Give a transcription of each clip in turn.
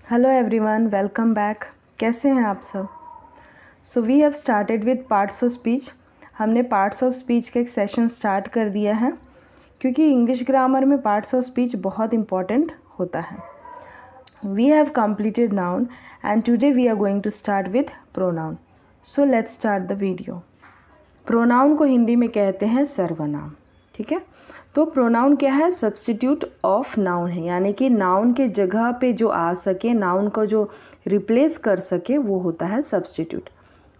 Hello everyone, welcome back. कैसे हैं आप सब? So we have started with parts of speech. हमने पार्ट्स ऑफ स्पीच का एक सेशन स्टार्ट कर दिया है क्योंकि इंग्लिश ग्रामर में पार्ट्स ऑफ स्पीच बहुत इंपॉर्टेंट होता है। We have completed noun and today we are going to start with pronoun. So let's start the video. Pronoun को हिंदी में कहते हैं सर्वनाम। ठीक है, तो प्रोनाउन क्या है? सब्स्टिट्यूट ऑफ नाउन है, यानी कि नाउन के जगह पे जो आ सके, नाउन को जो रिप्लेस कर सके वो होता है substitute.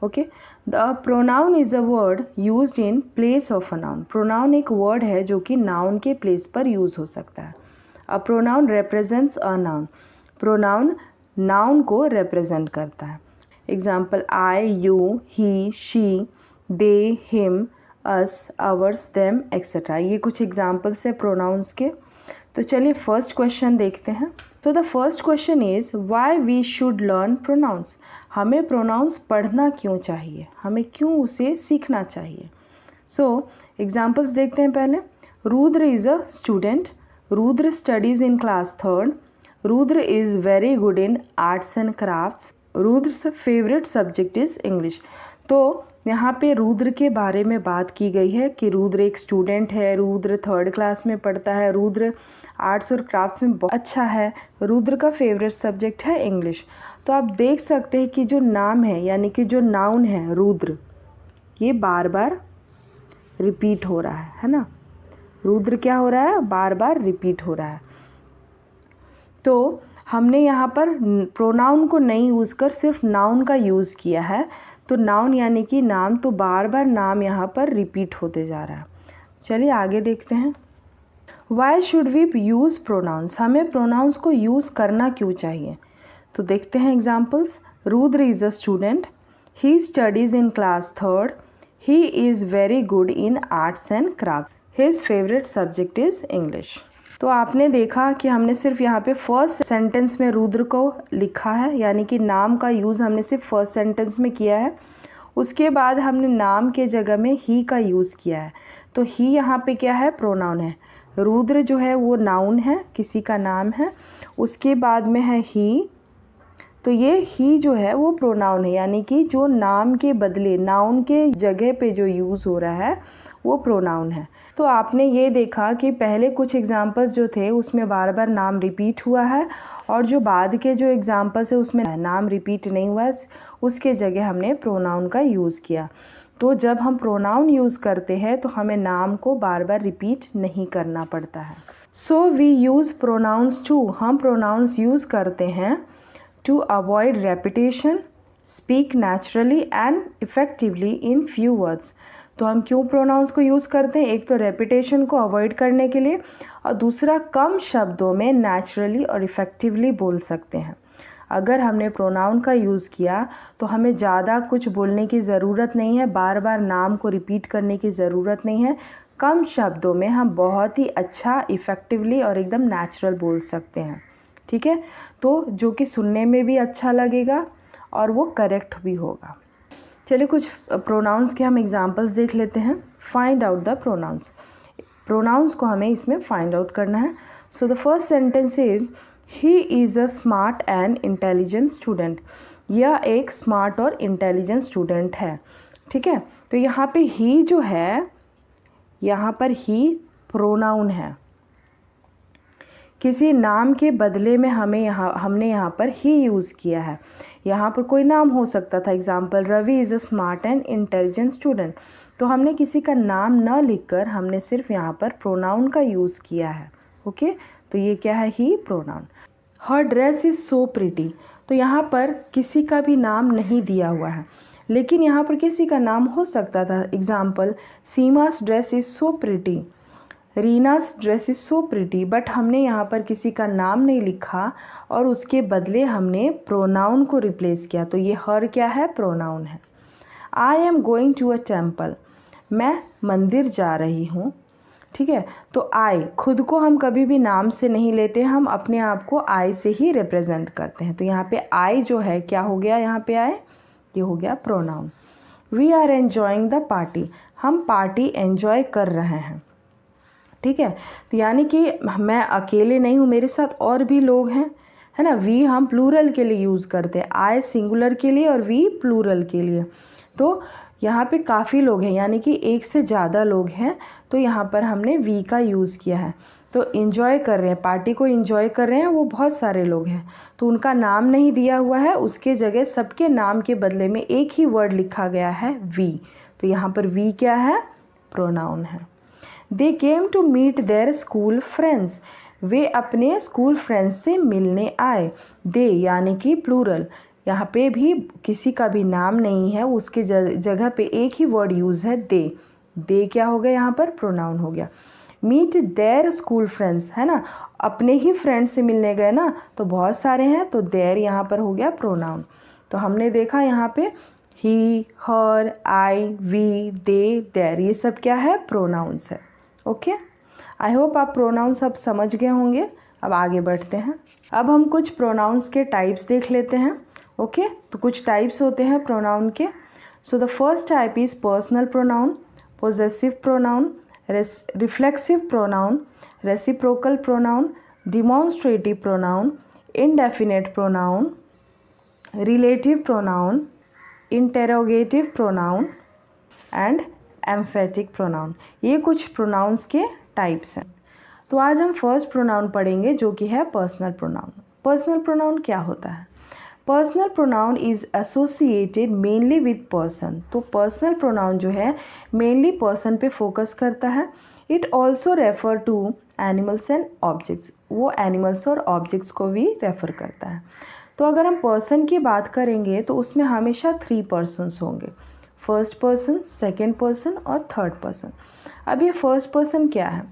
Okay, the pronoun is a word used in place of a noun. Pronoun एक वर्ड है जो कि नाउन के प्लेस पर यूज़ हो सकता है। A pronoun represents a noun. Pronoun noun को रिप्रेजेंट करता है। Example I, you, he, she, they, him, us, hours, them, etcetera. ये कुछ एग्जाम्पल्स है प्रोनाउंस के। तो चलिए फर्स्ट क्वेश्चन देखते हैं। तो the first question is why we should learn pronouns. हमें प्रोनाउंस पढ़ना क्यों चाहिए, हमें क्यों उसे सीखना चाहिए। सो एग्जाम्पल्स देखते हैं पहले। Rudra is a student. Rudra studies in class 3rd। Rudra is very good in arts and crafts. Rudra's favourite subject is English. तो यहाँ पे रुद्र के बारे में बात की गई है कि रुद्र एक स्टूडेंट है, रुद्र 3rd क्लास में पढ़ता है, रुद्र आर्ट्स और क्राफ्ट्स में बहुत अच्छा है, रुद्र का फेवरेट सब्जेक्ट है इंग्लिश। तो आप देख सकते हैं कि जो नाम है यानी कि जो नाउन है रुद्र, ये बार बार रिपीट हो रहा है ना। रुद्र क्या हो रहा है? बार बार रिपीट हो रहा है। तो हमने यहाँ पर प्रोनाउन को नहीं यूज़ कर सिर्फ नाउन का यूज़ किया है। तो नाउन यानी कि नाम, तो बार बार नाम यहाँ पर रिपीट होते जा रहा है। चलिए आगे देखते हैं। Why should we use pronouns. हमें प्रोनाउंस को यूज़ करना क्यों चाहिए? तो देखते हैं examples. Rudra is a student. He studies in class 3rd। He is very good in arts and craft. His favourite subject is English. तो आपने देखा कि हमने सिर्फ यहाँ पे फर्स्ट सेंटेंस में रुद्र को लिखा है, यानी कि नाम का यूज़ हमने सिर्फ फर्स्ट सेंटेंस में किया है। उसके बाद हमने नाम के जगह में ही का यूज़ किया है। तो ही यहाँ पे क्या है? प्रोनाउन है। रुद्र जो है वो नाउन है, किसी का नाम है। उसके बाद में है ही, तो ये ही जो है वो प्रोनाउन है, यानी कि जो नाम के बदले नाउन के जगह पे जो यूज़ हो रहा है वो प्रोनाउन है। तो आपने ये देखा कि पहले कुछ एग्जाम्पल्स जो थे उसमें बार बार नाम रिपीट हुआ है, और जो बाद के जो एग्जाम्पल्स है उसमें नाम रिपीट नहीं हुआ है, उसके जगह हमने प्रोनाउन का यूज़ किया। तो जब हम प्रोनाउन यूज़ करते हैं तो हमें नाम को बार बार रिपीट नहीं करना पड़ता है। So we use pronouns to. हम प्रोनाउंस यूज़ करते हैं to avoid repetition, speak naturally and effectively in few words. तो हम क्यों प्रोनाउंस को यूज़ करते हैं? एक तो रेपिटेशन को अवॉइड करने के लिए, और दूसरा कम शब्दों में नेचुरली और इफ़ेक्टिवली बोल सकते हैं। अगर हमने प्रोनाउन का यूज़ किया तो हमें ज़्यादा कुछ बोलने की ज़रूरत नहीं है, बार बार नाम को रिपीट करने की ज़रूरत नहीं है। कम शब्दों में हम बहुत ही अच्छा, इफ़ेक्टिवली और एकदम नेचुरल बोल सकते हैं। ठीक है, तो जो कि सुनने में भी अच्छा लगेगा और वो करेक्ट भी होगा। चलिए कुछ प्रोनाउंस के हम एग्जांपल्स देख लेते हैं। Find out the pronouns. Pronouns को हमें इसमें फाइंड आउट करना है। So the first sentence is he is a smart and intelligent student. यह एक स्मार्ट और इंटेलिजेंट स्टूडेंट है। ठीक है, तो यहाँ पे ही जो है, यहाँ पर ही प्रोनाउन है। किसी नाम के बदले में हमने यहाँ पर ही यूज़ किया है। यहाँ पर कोई नाम हो सकता था, example Ravi is a smart and intelligent student. तो हमने किसी का नाम न लिखकर हमने सिर्फ यहाँ पर प्रोनाउन का यूज़ किया है। ओके, तो ये क्या है? He pronoun. Her dress is so pretty. तो यहाँ पर किसी का भी नाम नहीं दिया हुआ है, लेकिन यहाँ पर किसी का नाम हो सकता था। Example Seema's dress is so pretty, Reena's dress is so pretty. But हमने यहाँ पर किसी का नाम नहीं लिखा और उसके बदले हमने प्रोनाउन को रिप्लेस किया। तो ये हर क्या है? प्रोनाउन है। I am going to a temple. मैं मंदिर जा रही हूँ। ठीक है, तो आई खुद को हम कभी भी नाम से नहीं लेते, हम अपने आप को आई से ही रिप्रेजेंट करते हैं। तो यहाँ पे आई जो है क्या हो गया? यहाँ पे आई, ये हो गया pronoun. We are enjoying the party. हम पार्टी एन्जॉय कर रहे हैं। ठीक है, तो यानी कि मैं अकेले नहीं हूँ, मेरे साथ और भी लोग हैं, है ना। वी हम प्लूरल के लिए यूज़ करते हैं, आई सिंगुलर के लिए और वी प्लूरल के लिए। तो यहाँ पे काफ़ी लोग हैं, यानी कि एक से ज़्यादा लोग हैं, तो यहाँ पर हमने वी का यूज़ किया है। तो इन्जॉय कर रहे हैं, पार्टी को इन्जॉय कर रहे हैं, वो बहुत सारे लोग हैं, तो उनका नाम नहीं दिया हुआ है, उसके जगह सबके नाम के बदले में एक ही वर्ड लिखा गया है वी। तो यहाँ पर वी क्या है, प्रोनाउन है। They came to meet their school friends, वे अपने स्कूल फ्रेंड्स से मिलने आए। दे यानी कि प्लूरल, यहाँ पे भी किसी का भी नाम नहीं है, उसके जगह पे एक ही वर्ड यूज़ है दे। दे क्या हो गया यहाँ पर, प्रोनाउन हो गया। मीट देयर स्कूल फ्रेंड्स, है ना, अपने ही फ्रेंड्स से मिलने गए ना, तो बहुत सारे हैं, तो देयर यहाँ पर हो गया प्रोनाउन। तो हमने देखा यहाँ पे ही, हर, आई, वी, दे, देयर, ये सब क्या है, प्रोनाउंस है। ओके, आई होप आप प्रोनाउंस अब समझ गए होंगे। अब आगे बढ़ते हैं। अब हम कुछ प्रोनाउंस के टाइप्स देख लेते हैं। ओके, तो कुछ टाइप्स होते हैं प्रोनाउन के। सो the first type is personal pronoun, possessive pronoun, reflexive pronoun, reciprocal pronoun, demonstrative pronoun, indefinite pronoun, relative pronoun, interrogative pronoun and emphatic pronoun. ये कुछ प्रोनाउंस के टाइप्स हैं। तो आज हम फर्स्ट प्रोनाउन पढ़ेंगे जो कि है पर्सनल प्रोनाउन। पर्सनल प्रोनाउन क्या होता है? Personal pronoun is associated mainly with person. तो पर्सनल प्रोनाउन जो है मेनली पर्सन पे फोकस करता है। It also refer to animals and objects, वो एनिमल्स और ऑब्जेक्ट्स को भी रेफर करता है। तो अगर हम पर्सन की बात करेंगे तो उसमें हमेशा 3 पर्सन्स होंगे, फर्स्ट पर्सन, सेकेंड पर्सन और थर्ड पर्सन। अब ये फर्स्ट पर्सन क्या है?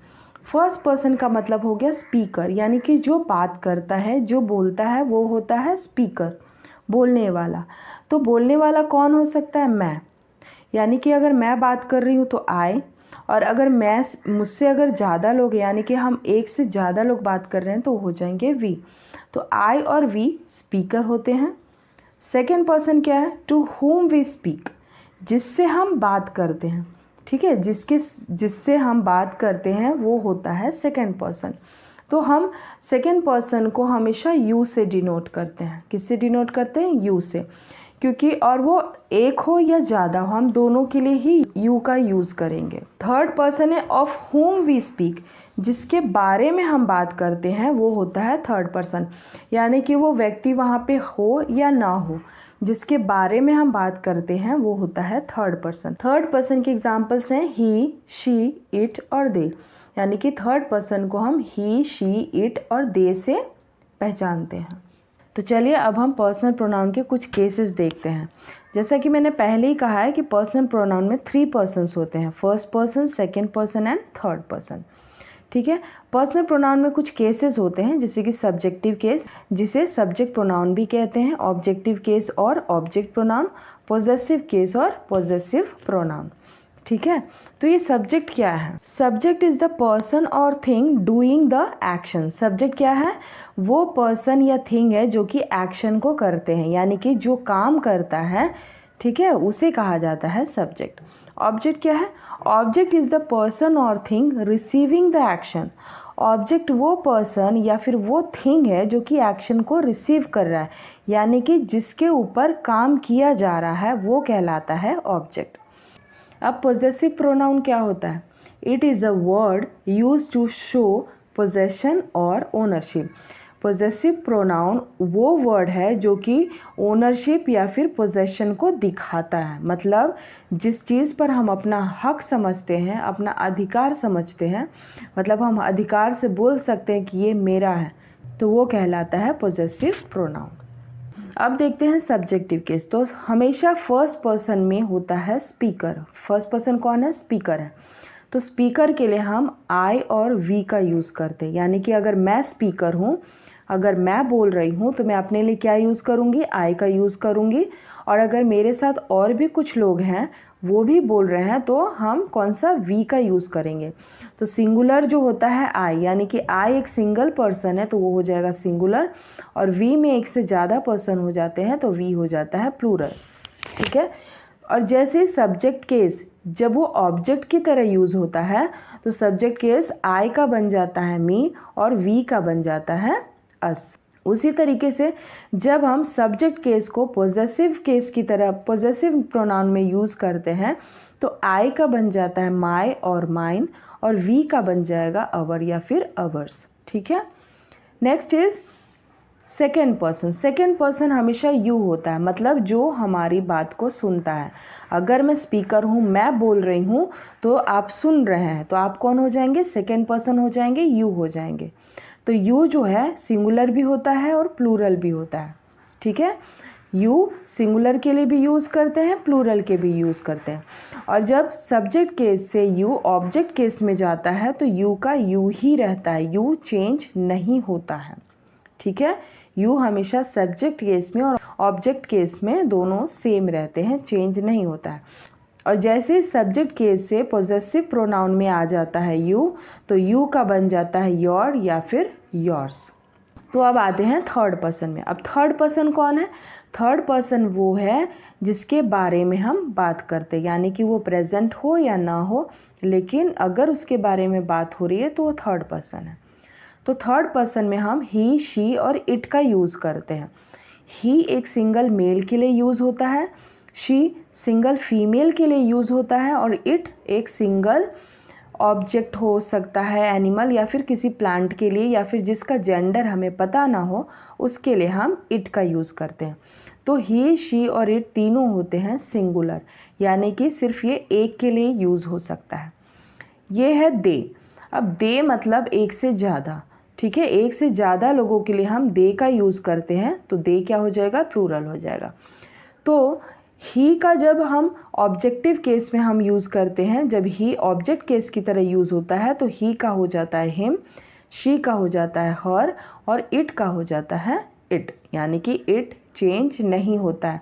फर्स्ट पर्सन का मतलब हो गया स्पीकर, यानी कि जो बात करता है, जो बोलता है, वो होता है स्पीकर, बोलने वाला। तो बोलने वाला कौन हो सकता है? मैं, यानी कि अगर मैं बात कर रही हूँ तो आई, और अगर मैं मुझसे अगर ज़्यादा लोग, यानी कि हम एक से ज़्यादा लोग बात कर रहे हैं तो हो जाएंगे वी। तो आई और वी स्पीकर होते हैं। सेकेंड पर्सन क्या है? टू होम वी स्पीक, जिससे हम बात करते हैं, ठीक है, जिससे हम बात करते हैं वो होता है सेकेंड पर्सन। तो हम सेकेंड पर्सन को हमेशा यू से डिनोट करते हैं। किससे डिनोट करते हैं? यू से, क्योंकि और वो एक हो या ज़्यादा हो, हम दोनों के लिए ही यू का यूज़ करेंगे। थर्ड पर्सन है ऑफ होम वी स्पीक, जिसके बारे में हम बात करते हैं वो होता है थर्ड पर्सन, यानी कि वो व्यक्ति वहाँ पे हो या ना हो, जिसके बारे में हम बात करते हैं वो होता है थर्ड पर्सन। थर्ड पर्सन के एग्जाम्पल्स हैं ही, शी, इट और दे, यानी कि थर्ड पर्सन को हम ही, शी, इट और दे से पहचानते हैं। तो चलिए अब हम पर्सनल प्रोनाउन के कुछ केसेस देखते हैं। जैसा कि मैंने पहले ही कहा है कि पर्सनल प्रोनाउन में 3 पर्सन्स होते हैं, first person, second person and third person, ठीक है। पर्सनल प्रोनाउन में कुछ केसेस होते हैं, जैसे कि सब्जेक्टिव केस, जिसे सब्जेक्ट प्रोनाउन भी कहते हैं, ऑब्जेक्टिव केस और ऑब्जेक्ट प्रोनाउन, पॉजेसिव केस और पॉजेसिव प्रोनाउन, ठीक है। तो ये सब्जेक्ट क्या है? सब्जेक्ट इज द पर्सन और thing doing the action. Subject क्या है? वो पर्सन या थिंग है जो कि एक्शन को करते हैं, यानी कि जो काम करता है, ठीक है, उसे कहा जाता है सब्जेक्ट। ऑब्जेक्ट क्या है? ऑब्जेक्ट इज द पर्सन और thing receiving the action. Object वो पर्सन या फिर वो थिंग है जो कि एक्शन को रिसीव कर रहा है, यानी कि जिसके ऊपर काम किया जा रहा है, वो कहलाता है ऑब्जेक्ट। अब पोजेसिव प्रोनाउन क्या होता है? It is a word use to show possession और ओनरशिप। पोजेसिव प्रोनाउन वो वर्ड है जो कि ओनरशिप या फिर पोजेशन को दिखाता है, मतलब जिस चीज़ पर हम अपना हक समझते हैं, अपना अधिकार समझते हैं, मतलब हम अधिकार से बोल सकते हैं कि ये मेरा है, तो वो कहलाता है पोजेसिव प्रोनाउन। अब देखते हैं सब्जेक्टिव केस। तो हमेशा फर्स्ट पर्सन में होता है स्पीकर। फर्स्ट पर्सन कौन है? स्पीकर है। तो स्पीकर के लिए हम आई और वी का यूज़ करते हैं, यानी कि अगर मैं स्पीकर हूँ, अगर मैं बोल रही हूँ तो मैं अपने लिए क्या यूज़ करूँगी? आई का यूज़ करूँगी। और अगर मेरे साथ और भी कुछ लोग हैं, वो भी बोल रहे हैं, तो हम कौन सा? वी का यूज़ करेंगे। तो सिंगुलर जो होता है आई, यानी कि आई एक सिंगल पर्सन है तो वो हो जाएगा सिंगुलर, और वी में एक से ज़्यादा पर्सन हो जाते हैं तो वी हो जाता है प्लूरल, ठीक है। और जैसे सब्जेक्ट केस जब वो ऑब्जेक्ट की तरह यूज़ होता है तो सब्जेक्ट केस आई का बन जाता है मी और वी का बन जाता है अस। उसी तरीके से जब हम सब्जेक्ट केस को पॉजेसिव केस की तरह पॉजेसिव प्रोनाउन में यूज़ करते हैं तो आई का बन जाता है माई और माइन, और वी का बन जाएगा अवर या फिर अवर्स। ठीक है। Next is second person. Second person हमेशा यू होता है, मतलब जो हमारी बात को सुनता है। अगर मैं स्पीकर हूँ, मैं बोल रही हूँ, तो आप सुन रहे हैं, तो आप कौन हो जाएंगे? सेकेंड पर्सन हो जाएंगे, यू हो जाएंगे। तो यू जो है सिंगुलर भी होता है और प्लूरल भी होता है। ठीक है। यू सिंगुलर के लिए भी यूज़ करते हैं, प्लूरल के भी यूज़ करते हैं। और जब सब्जेक्ट केस से यू ऑब्जेक्ट केस में जाता है तो यू का यू ही रहता है, यू चेंज नहीं होता है। ठीक है। यू हमेशा सब्जेक्ट केस में और ऑब्जेक्ट केस में दोनों सेम रहते हैं, चेंज नहीं होता है। और जैसे सब्जेक्ट केस से पॉजेसिव प्रोनाउन में आ जाता है यू, तो यू का बन जाता है योर या फिर योर्स। तो अब आते हैं थर्ड पर्सन में। अब थर्ड पर्सन कौन है? थर्ड पर्सन वो है जिसके बारे में हम बात करते हैं, यानी कि वो प्रेजेंट हो या ना हो, लेकिन अगर उसके बारे में बात हो रही है तो वो थर्ड पर्सन है। तो थर्ड पर्सन में हम ही, शी और इट का यूज़ करते हैं। ही एक सिंगल मेल के लिए यूज़ होता है, शी सिंगल फीमेल के लिए यूज़ होता है, और इट एक सिंगल ऑब्जेक्ट हो सकता है, एनिमल या फिर किसी प्लांट के लिए, या फिर जिसका जेंडर हमें पता ना हो उसके लिए हम इट का यूज़ करते हैं। तो ही, शी और इट तीनों होते हैं सिंगुलर, यानी कि सिर्फ ये एक के लिए यूज़ हो सकता है। ये है दे। अब दे मतलब एक से ज़्यादा। ठीक है। एक से ज़्यादा लोगों के लिए हम दे का यूज़ करते हैं, तो दे क्या हो जाएगा? प्लूरल हो जाएगा। तो ही का जब हम ऑब्जेक्टिव केस में हम यूज़ करते हैं, जब ही ऑब्जेक्ट केस की तरह यूज़ होता है तो ही का हो जाता है हिम, शी का हो जाता है हर, और इट का हो जाता है इट, यानी कि इट चेंज नहीं होता है।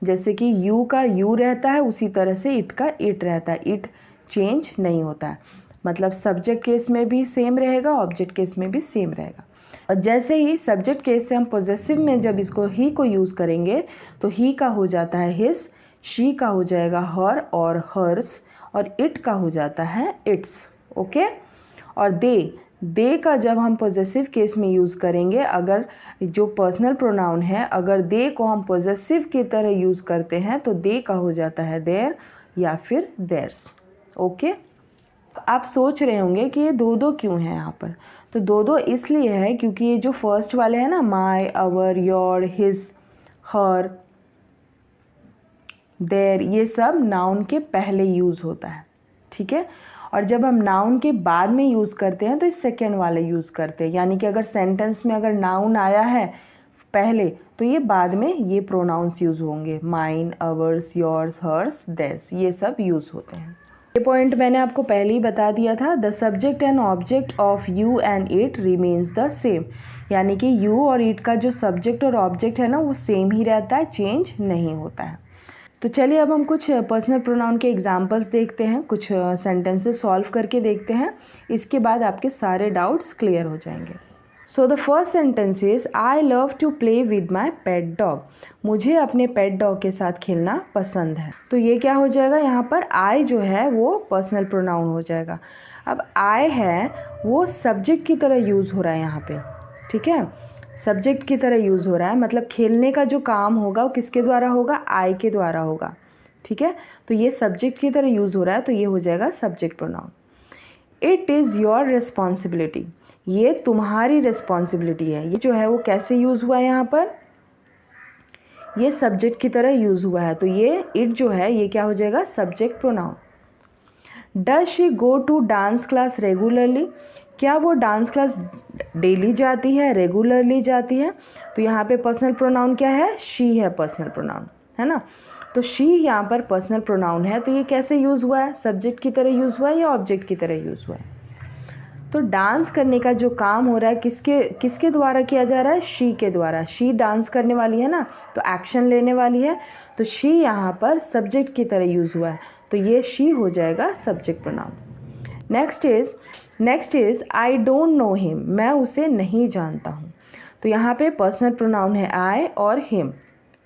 जैसे कि यू का यू रहता है, उसी तरह से इट का इट रहता है, इट चेंज नहीं होता है। मतलब सब्जेक्ट केस में भी सेम रहेगा, ऑब्जेक्ट केस में भी सेम रहेगा। और जैसे ही सब्जेक्ट केस से हम पॉजेसिव में जब इसको ही को यूज़ करेंगे तो ही का हो जाता है हिस, शी का हो जाएगा हर और हर्स, और इट का हो जाता है इट्स। ओके। और दे का जब हम पॉजेसिव केस में यूज़ करेंगे, अगर जो पर्सनल प्रोनाउन है, अगर दे को हम पॉजेसिव की तरह यूज़ करते हैं तो दे का हो जाता है देयर या फिर देयर्स। ओके। आप सोच रहे होंगे कि ये दो दो क्यों है यहाँ पर? तो दो दो इसलिए है क्योंकि ये जो फर्स्ट वाले हैं ना, माई, अवर, योर, हिज, हर, देयर, ये सब नाउन के पहले यूज़ होता है। ठीक है। और जब हम नाउन के बाद में यूज़ करते हैं तो इस सेकेंड वाले यूज़ करते हैं, यानी कि अगर सेंटेंस में अगर नाउन आया है पहले तो ये बाद में ये प्रोनाउंस यूज़ होंगे, mine, ours, yours, hers, theirs, ये सब यूज़ होते हैं। ये पॉइंट मैंने आपको पहले ही बता दिया था। The subject and object of you and it remains the same, यानी कि यू और इट का जो सब्जेक्ट और ऑब्जेक्ट है ना वो सेम ही रहता है, चेंज नहीं होता है। तो चलिए अब हम कुछ पर्सनल प्रोनाउन के एग्जांपल्स देखते हैं, कुछ सेंटेंसेस सॉल्व करके देखते हैं, इसके बाद आपके सारे डाउट्स क्लियर हो जाएंगे। So the first sentence is I love to play with my pet dog. मुझे अपने पेट डॉग के साथ खेलना पसंद है। तो ये क्या हो जाएगा? यहाँ पर आई जो है वो पर्सनल प्रोनाउन हो जाएगा। अब आई है वो सब्जेक्ट की तरह यूज़ हो रहा है यहाँ पे। ठीक है। सब्जेक्ट की तरह यूज़ हो रहा है, मतलब खेलने का जो काम होगा वो किसके द्वारा होगा? आई के द्वारा होगा। ठीक है। तो ये सब्जेक्ट की तरह यूज़ हो रहा है, तो ये हो जाएगा subject pronoun. It is your responsibility, ये तुम्हारी रिस्पॉन्सिबिलिटी है। ये जो है वो कैसे यूज़ हुआ है यहाँ पर? ये सब्जेक्ट की तरह यूज़ हुआ है, तो ये इट जो है ये क्या हो जाएगा? Subject pronoun. Does she go to dance class regularly, क्या वो डांस क्लास डेली जाती है, रेगुलरली जाती है? तो यहाँ पे पर्सनल प्रोनाउन क्या है? शी है पर्सनल प्रोनाउन, है ना। तो शी यहाँ पर पर्सनल प्रोनाउन है, तो ये कैसे यूज़ हुआ है? सब्जेक्ट की तरह यूज़ हुआ है या ऑब्जेक्ट की तरह यूज़ हुआ है? तो डांस करने का जो काम हो रहा है किसके द्वारा किया जा रहा है? शी के द्वारा। शी डांस करने वाली है ना, तो एक्शन लेने वाली है, तो शी यहाँ पर सब्जेक्ट की तरह यूज़ हुआ है, तो ये शी हो जाएगा subject pronoun. Next is I don't know him, मैं उसे नहीं जानता हूँ। तो यहाँ पे पर्सनल प्रोनाउन है आई और हिम।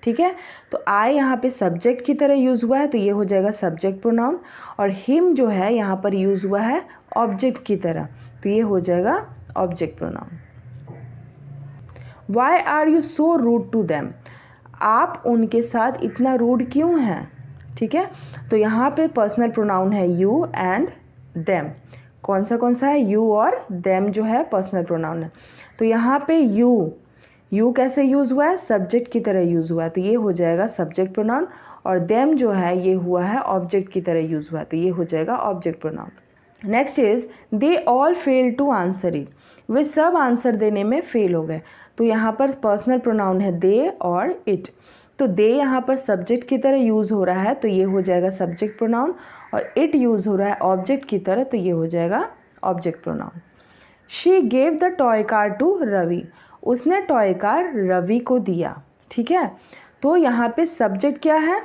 ठीक है। तो आई यहाँ पे सब्जेक्ट की तरह यूज़ हुआ है, तो ये हो जाएगा सब्जेक्ट प्रोनाउन, और हिम जो है यहाँ पर यूज़ हुआ है ऑब्जेक्ट की तरह, तो ये हो जाएगा object pronoun. Why are you so rude to them, आप उनके साथ इतना रूड क्यों हैं। ठीक है, तो यहाँ पे पर्सनल प्रोनाउन है यू एंड देम। कौन सा है, यू और देम जो है पर्सनल प्रोनाउन है। तो यहाँ पे यू कैसे यूज़ हुआ है, सब्जेक्ट की तरह यूज़ हुआ है, तो ये हो जाएगा सब्जेक्ट प्रोनाउन। और देम जो है ये हुआ है ऑब्जेक्ट की तरह यूज़ हुआ है, तो ये हो जाएगा object pronoun. Next is they all fail to answer it, वे सब आंसर देने में फेल हो गए। तो यहाँ पर पर्सनल प्रोनाउन है दे और इट, तो दे यहाँ पर सब्जेक्ट की तरह यूज़ हो रहा है, तो ये हो जाएगा सब्जेक्ट प्रोनाउन। और इट यूज़ हो रहा है ऑब्जेक्ट की तरह, तो ये हो जाएगा object pronoun. She gave the toy car to Ravi, उसने टॉय कार रवि को दिया। ठीक है, तो यहाँ पे सब्जेक्ट क्या है,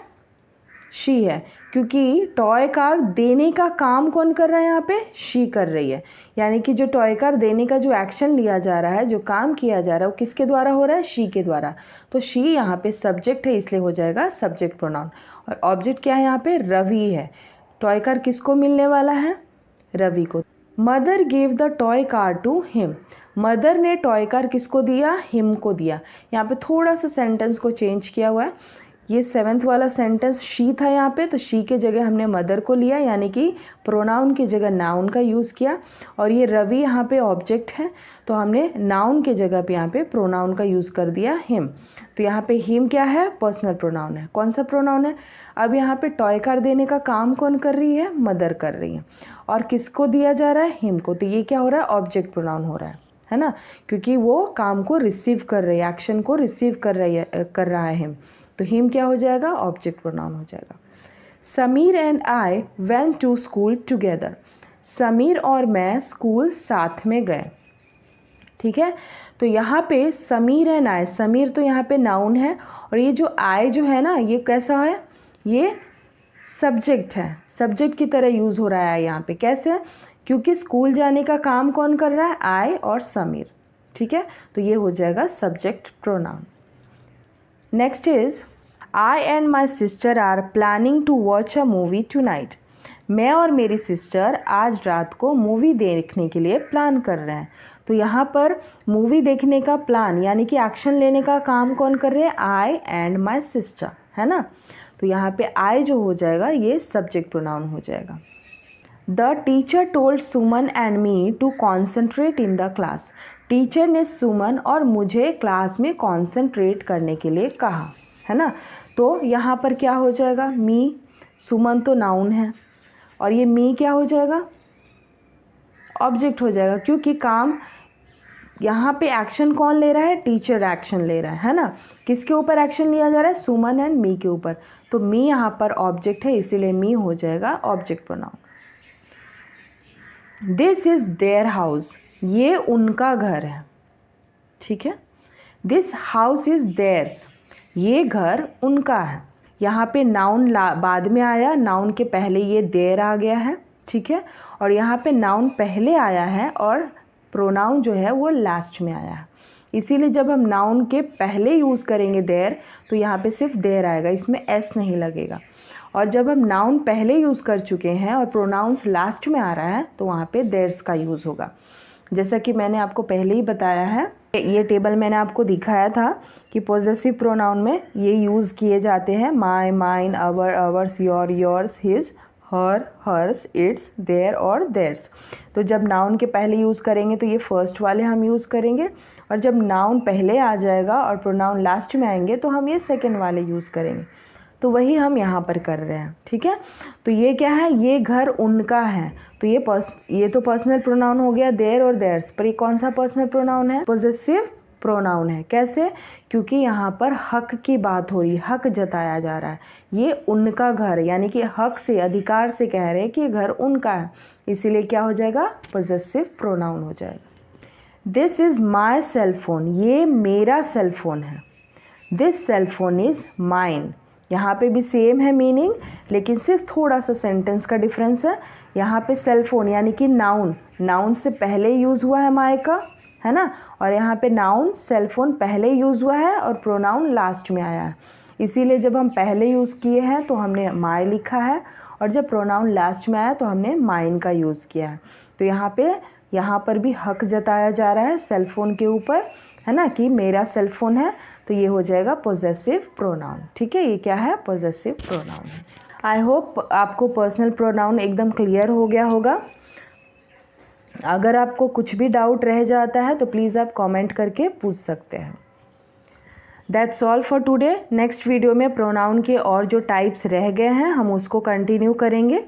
शी है, क्योंकि टॉय कार देने का काम कौन कर रहा है, यहाँ पे शी कर रही है। यानी कि जो टॉय कार देने का जो एक्शन लिया जा रहा है, जो काम किया जा रहा है, वो किसके द्वारा हो रहा है, शी के द्वारा। तो शी यहाँ पे सब्जेक्ट है, इसलिए हो जाएगा सब्जेक्ट प्रोनाउन। और ऑब्जेक्ट क्या है, यहाँ पे रवि है। टॉय कार किसको मिलने वाला है, रवि को। Mother gave the toy car to him, mother ने टॉय कार किसको दिया, हिम को दिया। यहाँ पे थोड़ा सा सेंटेंस को चेंज किया हुआ है, ये 7th वाला सेंटेंस शी था यहाँ पे, तो शी के जगह हमने मदर को लिया, यानी कि प्रोनाउन की जगह नाउन का यूज़ किया। और ये रवि यहाँ पे ऑब्जेक्ट है, तो हमने नाउन के जगह पे यहाँ पे प्रोनाउन का यूज़ कर दिया हिम। तो यहाँ पे हिम क्या है, पर्सनल प्रोनाउन है। कौन सा प्रोनाउन है, अब यहाँ पे टॉय कार देने का काम कौन कर रही है, मदर कर रही है। और किसको दिया जा रहा है, हिम को, तो ये क्या हो रहा है, ऑब्जेक्ट प्रोनाउन हो रहा है ना, क्योंकि वो काम को रिसीव कर रही है, एक्शन को रिसीव कर रहा है हिम, तो हिम क्या हो जाएगा, ऑब्जेक्ट प्रोनाउन हो जाएगा। Sameer and I went to school together, Sameer और मैं स्कूल साथ में गए। ठीक है, तो यहाँ पे समीर एंड आई, समीर तो यहाँ पे नाउन है, और ये जो आई जो है ना, ये कैसा है, ये सब्जेक्ट है, सब्जेक्ट की तरह यूज़ हो रहा है यहाँ पे। कैसे, क्योंकि स्कूल जाने का काम कौन कर रहा है, आई और समीर। ठीक है, तो ये हो जाएगा subject pronoun. Next is I and my sister are planning to watch a movie tonight, मैं और मेरी सिस्टर आज रात को मूवी देखने के लिए प्लान कर रहे हैं। तो यहाँ पर मूवी देखने का प्लान यानी कि एक्शन लेने का काम कौन कर रहे हैं, आई एंड माई सिस्टर, है ना। तो यहाँ पे आई जो हो जाएगा ये सब्जेक्ट प्रोनाउन हो जाएगा। The teacher told Suman and me to concentrate in the class, teacher ने सुमन और मुझे क्लास में कॉन्सेंट्रेट करने के लिए कहा, है ना। तो यहाँ पर क्या हो जाएगा, मी, सुमन तो नाउन है, और ये मी क्या हो जाएगा, ऑब्जेक्ट हो जाएगा, क्योंकि काम यहाँ पे एक्शन कौन ले रहा है, टीचर एक्शन ले रहा है ना। किसके ऊपर एक्शन लिया जा रहा है, सुमन एंड मी के ऊपर, तो मी यहाँ पर ऑब्जेक्ट है, इसीलिए मी हो जाएगा object pronoun. This is their house, ये उनका घर है। ठीक है, दिस हाउस इज देयर्स, ये घर उनका है। यहाँ पे नाउन बाद में आया, नाउन के पहले ये देयर आ गया है। ठीक है, और यहाँ पे नाउन पहले आया है और प्रोनाउन जो है वो लास्ट में आया है, इसीलिए जब हम नाउन के पहले यूज़ करेंगे देयर, तो यहाँ पे सिर्फ देयर आएगा, इसमें एस नहीं लगेगा। और जब हम नाउन पहले यूज़ कर चुके हैं और प्रोनाउंस लास्ट में आ रहा है, तो वहाँ पे देयर्स का यूज़ होगा। जैसा कि मैंने आपको पहले ही बताया है, ये टेबल मैंने आपको दिखाया था कि पॉजेसिव प्रोनाउन में ये यूज़ किए जाते हैं, my, mine, our, ours, your, yours, his, her, hers, its, their और देयर्स। तो जब नाउन के पहले यूज़ करेंगे तो ये फर्स्ट वाले हम यूज़ करेंगे, और जब नाउन पहले आ जाएगा और प्रोनाउन लास्ट में आएंगे तो हम ये सेकेंड वाले यूज़ करेंगे। तो वही हम यहाँ पर कर रहे हैं। ठीक है, तो ये क्या है, ये घर उनका है, तो ये तो पर्सनल प्रोनाउन हो गया देयर और देयर्स, पर ये कौन सा पर्सनल प्रोनाउन है, पॉजेसिव प्रोनाउन है। कैसे, क्योंकि यहाँ पर हक की बात हो रही है, हक जताया जा रहा है, ये उनका घर, यानी कि हक से, अधिकार से कह रहे हैं कि ये घर उनका है, इसीलिए क्या हो जाएगा, पॉजेसिव प्रोनाउन हो जाएगा। This is my cell phone, ये मेरा सेल फोन है। This cell phone is mine, यहाँ पे भी सेम है मीनिंग, लेकिन सिर्फ थोड़ा सा सेंटेंस का डिफरेंस है। यहाँ पे सेल फोन यानी कि नाउन से पहले यूज़ हुआ है माई का, है ना, और यहाँ पे नाउन सेल फोन पहले यूज़ हुआ है और प्रोनाउन लास्ट में आया है, इसीलिए जब हम पहले यूज़ किए हैं तो हमने माई लिखा है, और जब प्रोनाउन लास्ट में आया तो हमने माइन का यूज़ किया है। तो यहाँ पर भी हक जताया जा रहा है सेल फोन के ऊपर, है ना, कि मेरा सेल फोन है, तो ये हो जाएगा पोजेसिव प्रोनाउन। ठीक है, ये क्या है, पोजेसिव प्रोनाउन है। आई होप आपको पर्सनल प्रोनाउन एकदम क्लियर हो गया होगा। अगर आपको कुछ भी डाउट रह जाता है तो प्लीज़ आप कमेंट करके पूछ सकते हैं। That's all for today. Next video में प्रोनाउन के और जो टाइप्स रह गए हैं हम उसको कंटिन्यू करेंगे।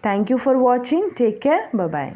Thank you for watching. Take care, bye bye.